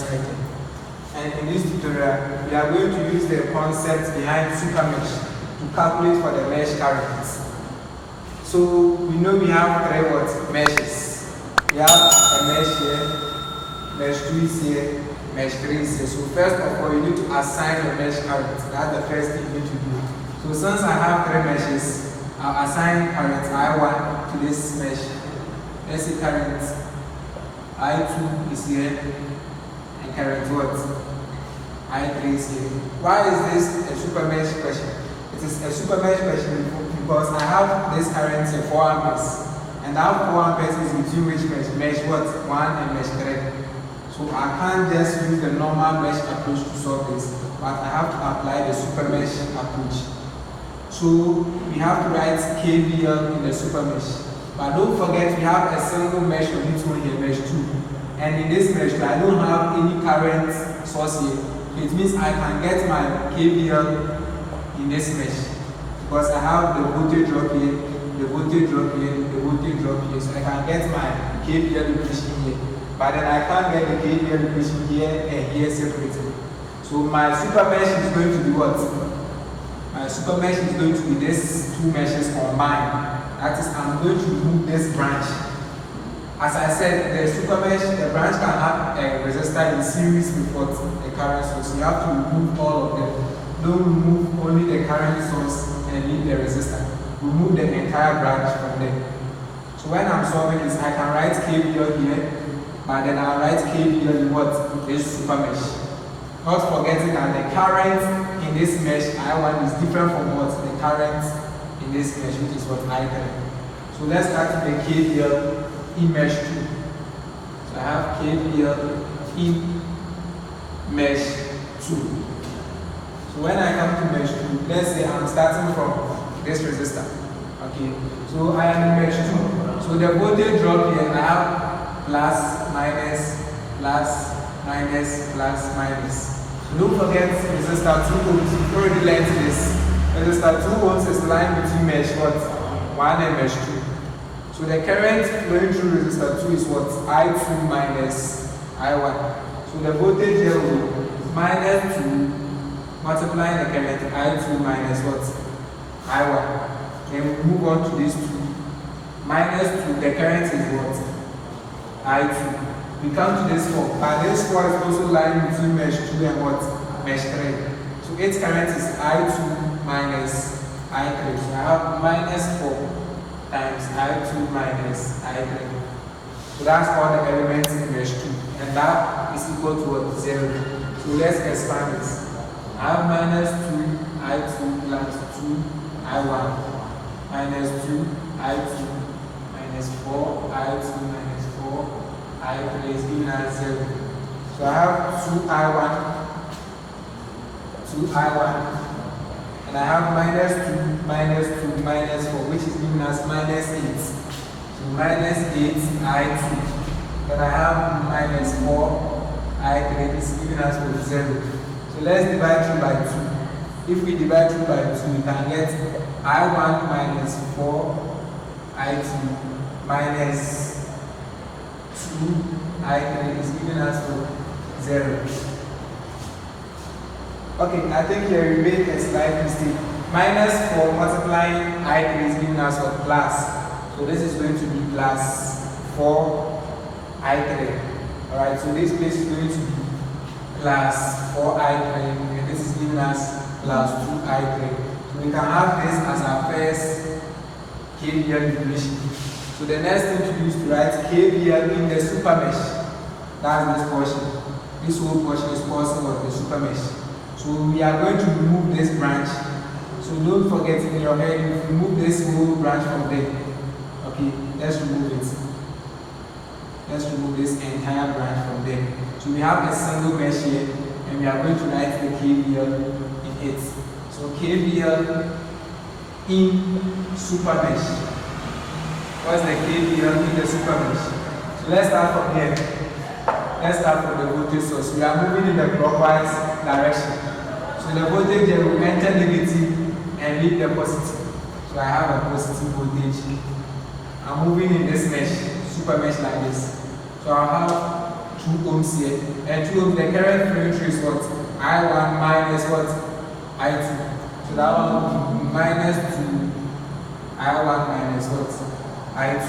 writing. And in this tutorial, we are going to use the concept behind super mesh to calculate for the mesh currents. So we know we have three meshes. We have a mesh here, mesh 2 is here, mesh 3 is here. So first of all, you need to assign the mesh current. That's the first thing you need to do. So since I have three meshes, I'll assign current I1 to this mesh. Let's say current I2 is here and current what? I3 is here. Why is this a super mesh question? It is a super mesh question because I have this current here 4 amperes. And that 4 amperes is between which mesh? Mesh what? 1 and mesh 3. So I can't just use the normal mesh approach to solve this, but I have to apply the super mesh approach. So we have to write KVL in the super mesh. But don't forget we have a single mesh on this one here, mesh 2. And in this mesh, I don't have any current source here. So it means I can get my KVL in this mesh. Because I have the voltage drop here, the voltage drop here, the voltage drop here. So I can get my KVL equation here. But then I can't get the KVL equation here and here separately. So my super mesh is going to be what? My super mesh is going to be these two meshes combined. That is, I'm going to remove this branch. As I said, the super mesh, the branch can have a resistor in series with what? The current source. You have to remove all of them. Don't remove only the current source and leave the resistor. Remove the entire branch from there. So when I'm solving this, I can write KVL here, but then I'll write KVL in what? This super mesh. Not forgetting that the current in this mesh I1 is different from what? The current in this mesh, which is what I3. So let's start with the KVL in mesh 2. So I have KVL in mesh 2. So when I come to mesh 2, let's say I'm starting from this resistor. Okay, so I am in mesh 2. So the voltage drop here, I have plus, minus, plus, minus, plus, minus. So don't forget resistor 2 ohms. You've already learned this. Resistor 2 ohms is the line between mesh what? 1 and mesh 2. So the current flowing through resistor 2 is what? I2 minus I1. So the voltage here will be minus 2 multiplying the current I2 minus what? I1. Then we move on to this 2. Minus 2, the current is what? I2. We come to this 4. But this 4 is also lying between mesh 2 and what? Mesh 3. So its current is I2 minus I3. So I have minus 4 times I2 minus I3. So that's all the elements in mesh 2. And that is equal to what? 0. So let's expand this. I have minus 2 I2 plus 2 I1 minus 2 I2 minus 4 I2 minus 4 I3 is given as 0. So I have 2 I1 and I have minus 2 minus 2 minus 4, which is given as minus 8. So minus 8 I2. Then I have minus 4 I3 is given as 0. So let's divide through by 2. If we divide through by 2, we can get I1 minus 4 I2 minus 2 I3 is given as 0. Okay, I think here we made a slight mistake. Minus 4 multiplying I3 is given as what? Plus. So this is going to be plus 4 I3. Alright, so this place is going to be plus 4 I3 and this is given as plus 2 I3. So we can have this as our first KVL equation. So the next thing to do is to write KVL in the super mesh. That's this portion. This whole portion is portion of the super mesh. So we are going to remove this branch. So don't forget in your head, you remove this whole branch from there. Okay, let's remove it. Let's remove this entire branch from there. So we have a single mesh here and we are going to write the KVL in it. So KVL in super mesh. What's the KVL in the super mesh? So let's start from here. Let's start from the voltage source. We are moving in the clockwise direction. So the voltage here will enter negative and leave the positive. So I have a positive voltage. I'm moving in this mesh, super mesh like this. So I'll have 2 ohms here, and 2 ohms, the current flowing through is what? I1 minus what? I2. So that one will be minus 2 I1 minus what? I2.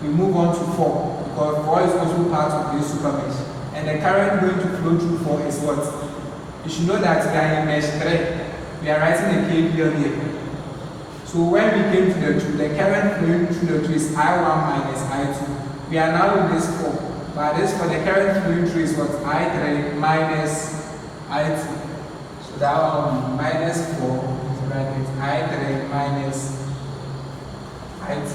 We move on to 4 because 4 is also part of this super mesh. And the current going to flow through 4 is what? You should know that we are in mesh 3. We are writing the KVL here. So when we came to the 2, the current flowing through the 2 is I1 minus I2. We are now in this 4. But this for the current flowing through is what? I3 minus I2. So that one will be minus 4 I3 minus I2.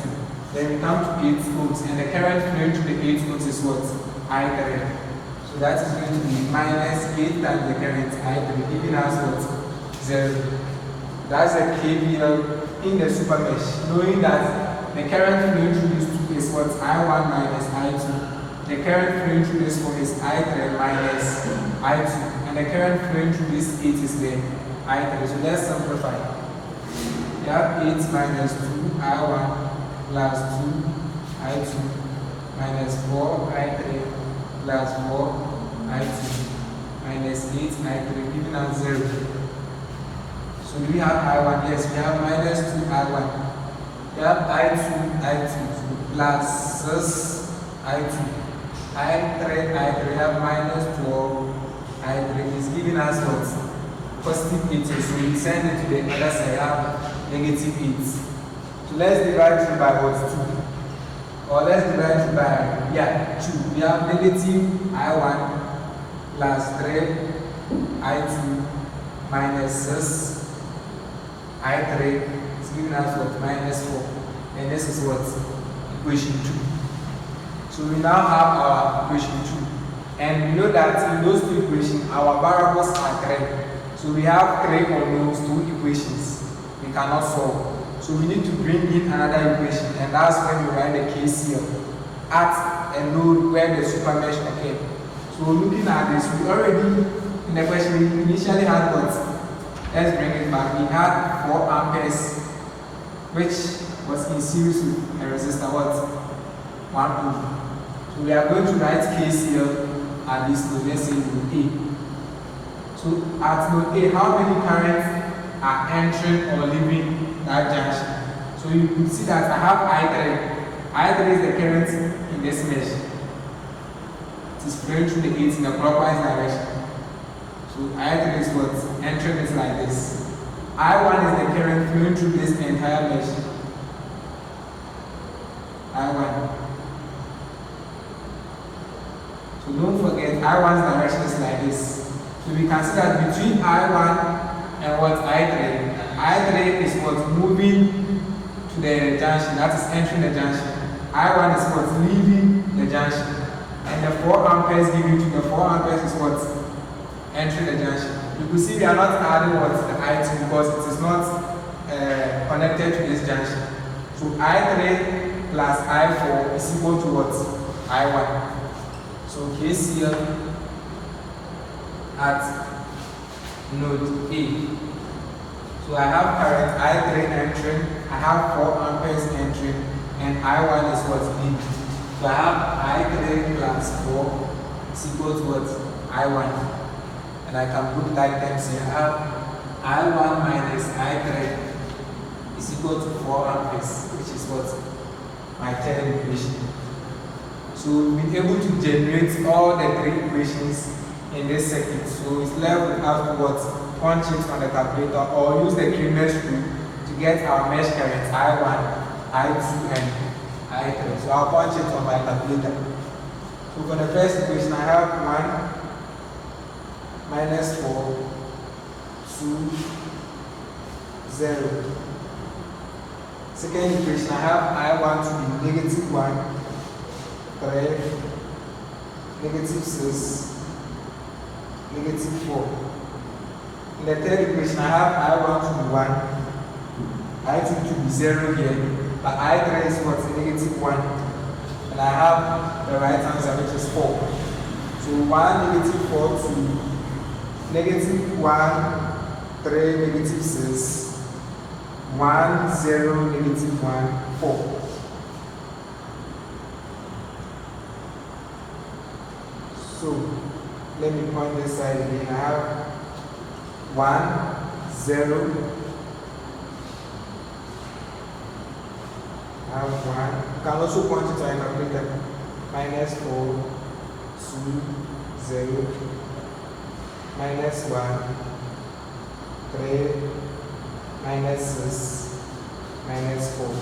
Then we come to 8 volts, and the current flowing through the 8 volts is what? I3. So that is going to be minus 8 times the current I3, giving us what? 0. That's a KVL in the super mesh, knowing that the current flowing through this 2 is what? I1 minus I2. The current flowing through this 4 is I3 minus I2. And the current flowing through this 8 is the I3. So let's simplify. We have 8 minus 2 I1 plus 2 I2 minus 4 I3 plus 4 I2 minus 8 I3, giving us 0. So do we have I1? Yes, we have minus 2 I1. We have I2 plus 6 I2. I3 we have minus 12 I3 is giving us what? Positive 8. So we send it to the other side, we have negative 8. So let's divide through by what? 2. Or let's divide through by 2. We have negative I1 plus 3 I2 minus 6 I3 is giving us what? Minus 4. And this is what? Equation 2. So we now have our equation 2. And we know that in those two equations, our variables are 3. So we have 3 on those 2 equations. We cannot solve. So we need to bring in another equation, and that's when we write the KCL at a node where the super mesh occurs. So looking at this, we already, in the question, we initially had what? Let's bring it back. We had 4 amperes, which was in series with a resistor, what? 1 ohm. So we are going to write KCL at this node, let's say node A. So at node A, how many currents are entering or leaving that junction? So you could see that I have I3. I3 is the current in this mesh. It is flowing through the 8 in the clockwise direction. So I3 is what? Entering is like this. I1 is the current flowing through this entire mesh. I1. So don't forget, I1's direction is like this. So we can see that between I1 and what? I3. I3 is what? Moving to the junction, that is entering the junction. I1 is what? Leaving the junction. And the 4 amperes given to the 4 amperes is what? Entering the junction. You can see we are not adding what? The I2 because it is not connected to this junction. So I3 plus I4 is equal to what? I1. So KCL at node A. So I have current I3 entering, I have 4 amperes entering, and I1 is what? leaving. So I have I3 plus 4 is equal to what? I1. And I can put like terms here. I have I1 minus I3 is equal to 4 amperes, which is what? My third equation. So we've been able to generate all the 3 equations in this circuit. So it's left with us to what? Punch it on the calculator or use the Cramer's rule to get our mesh currents I1, I2, and I3. So I'll punch it on my calculator. So for the first equation, I have 1 minus 4, 2, 0. Second equation, I have I1 to be negative 1, 3, negative 6, negative 4. In the third equation, I have I1 to be 1, I2 to be 0 here, but I3 is what? Negative 1. And I have the right answer, which is 4. So 1, negative 4 to negative 1, 3, negative 6, 1, 0, negative 1, 4. let me point this side again. I have 1, 0. I have 1. You can also point it to a calculator. -4, 2, 0, -1, 3, -6, -4.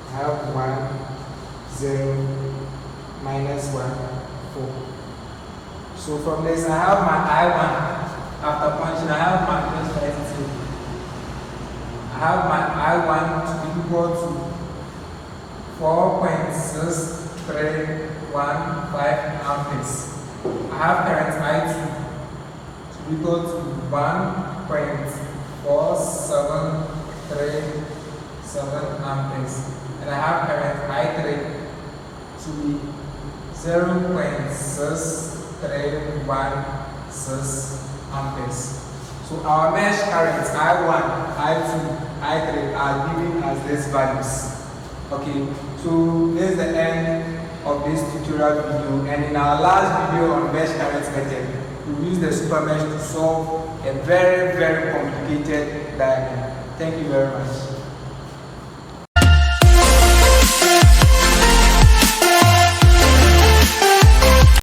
I have 1, 0, -1, 4. So from this, I have my I1. After punching, I have my -32. I have my I1 to be equal to 4.6315 amperes. I have current I2 to be equal to 1.4737 amperes. And I have current I3 to be 0.6316 amperes. So our mesh currents I1, I2, I3 are given as these values. Okay, so this is the end of this tutorial video, and in our last video on mesh current method, we use the super mesh to solve a very complicated diagram. Thank you very much.